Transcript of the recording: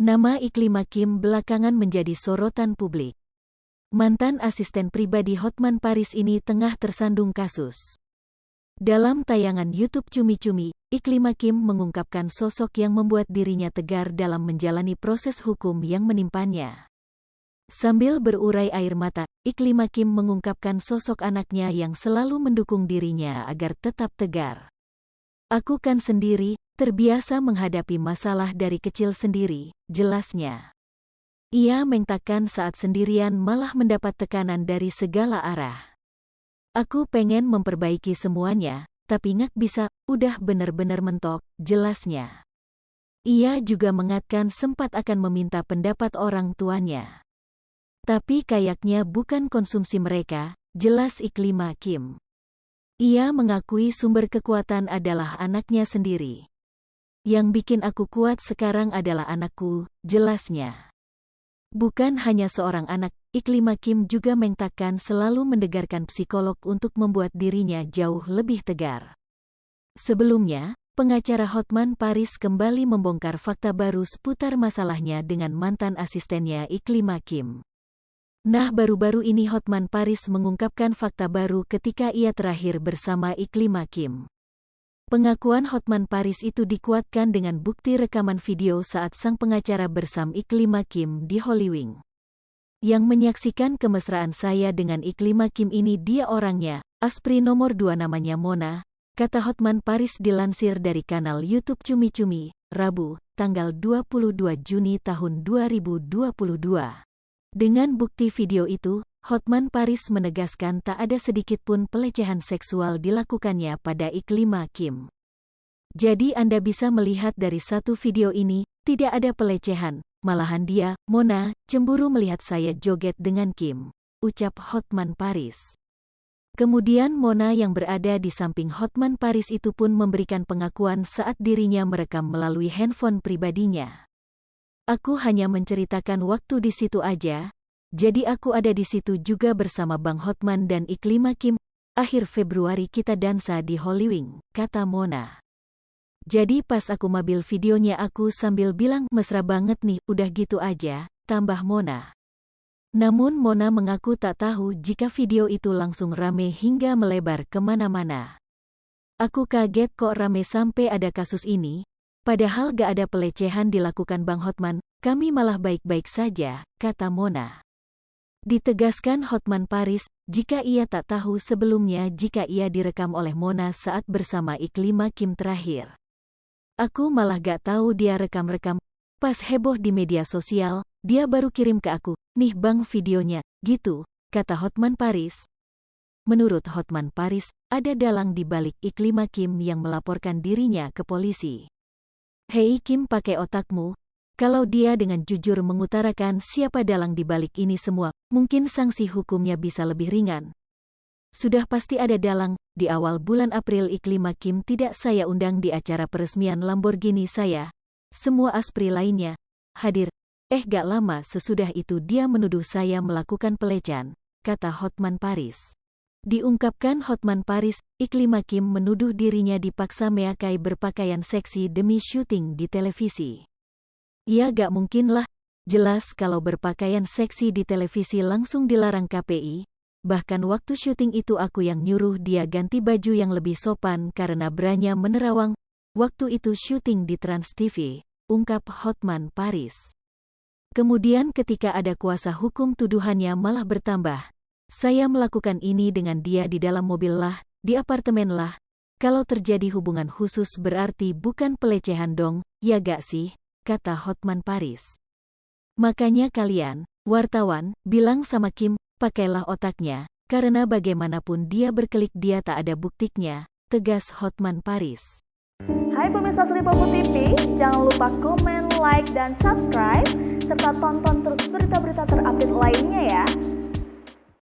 Nama Iklima Kim belakangan menjadi sorotan publik. Mantan asisten pribadi Hotman Paris ini tengah tersandung kasus. Dalam tayangan YouTube Cumi-Cumi, Iklima Kim mengungkapkan sosok yang membuat dirinya tegar dalam menjalani proses hukum yang menimpanya. Sambil berurai air mata, Iklima Kim mengungkapkan sosok anaknya yang selalu mendukung dirinya agar tetap tegar. "Aku kan sendiri, terbiasa menghadapi masalah dari kecil sendiri," jelasnya. Ia mengatakan saat sendirian malah mendapat tekanan dari segala arah. "Aku pengen memperbaiki semuanya, tapi nggak bisa, udah bener-bener mentok," jelasnya. Ia juga mengatakan sempat akan meminta pendapat orang tuanya. Tapi kayaknya bukan konsumsi mereka, jelas Iklima Kim. Ia mengakui sumber kekuatan adalah anaknya sendiri. "Yang bikin aku kuat sekarang adalah anakku," jelasnya. Bukan hanya seorang anak, Iklima Kim juga mengatakan selalu mendengarkan psikolog untuk membuat dirinya jauh lebih tegar. Sebelumnya, pengacara Hotman Paris kembali membongkar fakta baru seputar masalahnya dengan mantan asistennya Iklima Kim. Nah, baru-baru ini Hotman Paris mengungkapkan fakta baru ketika ia terakhir bersama Iklima Kim. Pengakuan Hotman Paris itu dikuatkan dengan bukti rekaman video saat sang pengacara bersama Iklima Kim di Hollywood. "Yang menyaksikan kemesraan saya dengan Iklima Kim ini dia orangnya, Aspri nomor 2 namanya Mona," kata Hotman Paris dilansir dari kanal YouTube Cumi-Cumi, Rabu, tanggal 22 Juni tahun 2022. Dengan bukti video itu, Hotman Paris menegaskan tak ada sedikit pun pelecehan seksual dilakukannya pada Iklima Kim. "Jadi Anda bisa melihat dari satu video ini, tidak ada pelecehan, malahan dia, Mona, cemburu melihat saya joget dengan Kim," ucap Hotman Paris. Kemudian Mona yang berada di samping Hotman Paris itu pun memberikan pengakuan saat dirinya merekam melalui handphone pribadinya. "Aku hanya menceritakan waktu di situ aja. Jadi aku ada di situ juga bersama Bang Hotman dan Iklima Kim. Akhir Februari kita dansa di Hollywood," kata Mona. "Jadi pas aku ambil videonya aku sambil bilang mesra banget nih, udah gitu aja," tambah Mona. Namun Mona mengaku tak tahu jika video itu langsung rame hingga melebar kemana-mana. "Aku kaget kok rame sampai ada kasus ini, padahal gak ada pelecehan dilakukan Bang Hotman, kami malah baik-baik saja," kata Mona. Ditegaskan Hotman Paris, jika ia tak tahu sebelumnya jika ia direkam oleh Mona saat bersama Iklima Kim terakhir. "Aku malah gak tahu dia rekam-rekam. Pas heboh di media sosial, dia baru kirim ke aku, 'Nih bang videonya,' gitu," kata Hotman Paris. Menurut Hotman Paris, ada dalang di balik Iklima Kim yang melaporkan dirinya ke polisi. "Hei Kim, pakai otakmu. Kalau dia dengan jujur mengutarakan siapa dalang di balik ini semua, mungkin sanksi hukumnya bisa lebih ringan. Sudah pasti ada dalang. Di awal bulan April Iklima Kim tidak saya undang di acara peresmian Lamborghini saya. Semua Aspri lainnya hadir. Gak lama sesudah itu dia menuduh saya melakukan pelecehan," kata Hotman Paris. Diungkapkan Hotman Paris, Iklima Kim menuduh dirinya dipaksa memakai berpakaian seksi demi syuting di televisi. "Ya gak mungkin lah, jelas kalau berpakaian seksi di televisi langsung dilarang KPI, bahkan waktu syuting itu aku yang nyuruh dia ganti baju yang lebih sopan karena beranya menerawang, waktu itu syuting di Trans TV," ungkap Hotman Paris. Kemudian ketika ada kuasa hukum tuduhannya malah bertambah, "Saya melakukan ini dengan dia di dalam mobil lah, di apartemen lah, kalau terjadi hubungan khusus berarti bukan pelecehan dong, ya gak sih?" kata Hotman Paris. "Makanya kalian, wartawan, bilang sama Kim, pakailah otaknya, karena bagaimanapun dia berkelik dia tak ada buktinya," tegas Hotman Paris. Hai pemirsa Sri Popo TV, jangan lupa komen, like, dan subscribe, serta tonton terus berita-berita terupdate lainnya ya.